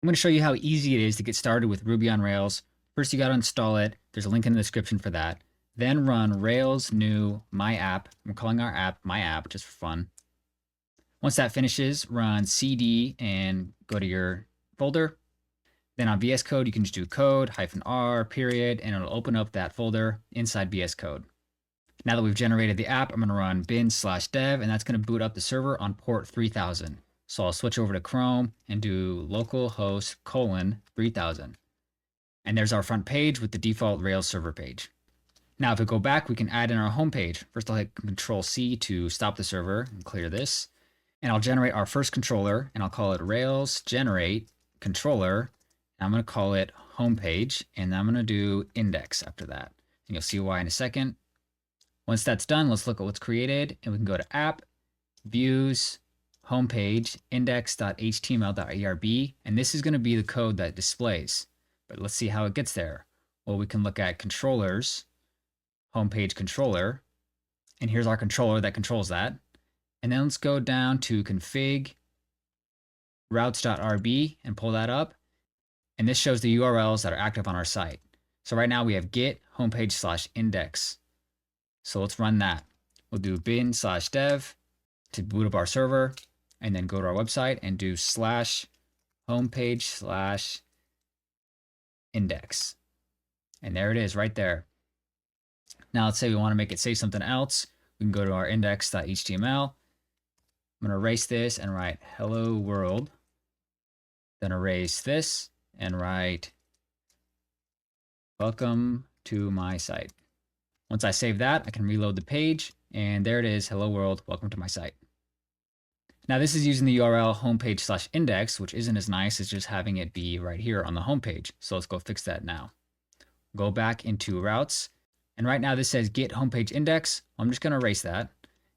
I'm going to show you how easy it is to get started with Ruby on Rails. First, you got to install it. There's a link in the description for that. Then run Rails new my app. I'm calling our app my app just for fun. Once that finishes, run cd and go to your folder. Then on VS Code, you can just do code -r period, and it'll open up that folder inside VS Code. Now that we've generated the app, I'm going to run bin/dev, and that's going to boot up the server on port 3000. So I'll switch over to Chrome and do localhost :3000. And there's our front page with the default Rails server page. Now, if we go back, we can add in our home page. First, I'll hit Control-C to stop the server and clear this. And I'll generate our first controller, and I'll call it Rails generate controller. I'm going to call it homepage, and I'm going to do index after that. And you'll see why in a second. Once that's done, let's look at what's created, and we can go to app, views, homepage, index.html.erb, and this is going to be the code that displays. But let's see how it gets there. Well, we can look at controllers, homepage controller, and here's our controller that controls that. And then let's go down to config routes.rb and pull that up. And this shows the URLs that are active on our site. So right now we have git homepage/index. So let's run that. We'll do bin/dev to boot up our server, and then go to our website and do /homepage/index. And there it is right there. Now let's say we want to make it say something else. We can go to our index.html. I'm going to erase this and write hello world. Then erase this and write welcome to my site. Once I save that, I can reload the page, and there it is, hello world, welcome to my site. Now this is using the URL homepage/index, which isn't as nice as just having it be right here on the homepage. So let's go fix that now. Go back into routes, and right now this says git homepage index. I'm just going to erase that,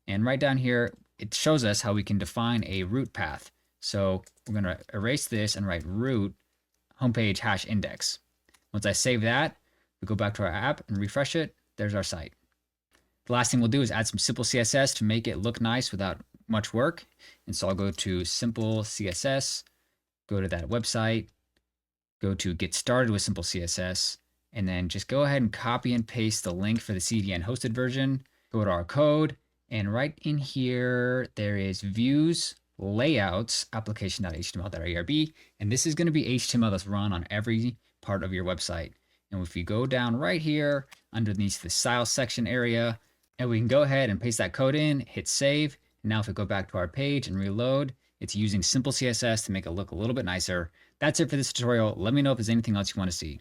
and right down here it shows us how we can define a route path. So we're going to erase this and write route homepage #index. Once I save that, we go back to our app and refresh it. There's our site. The last thing we'll do is add some simple CSS to make it look nice without much work. And so I'll go to simple CSS, go to that website, go to get started with simple CSS, and then just go ahead and copy and paste the link for the CDN hosted version. Go to our code, and right in here, there is views, layouts, application.html.erb, and this is going to be HTML that's run on every part of your website. And if you go down right here underneath the style section area, and we can go ahead and paste that code in, hit save. And now if we go back to our page and reload, it's using simple CSS to make it look a little bit nicer. That's it for this tutorial. Let me know if there's anything else you want to see.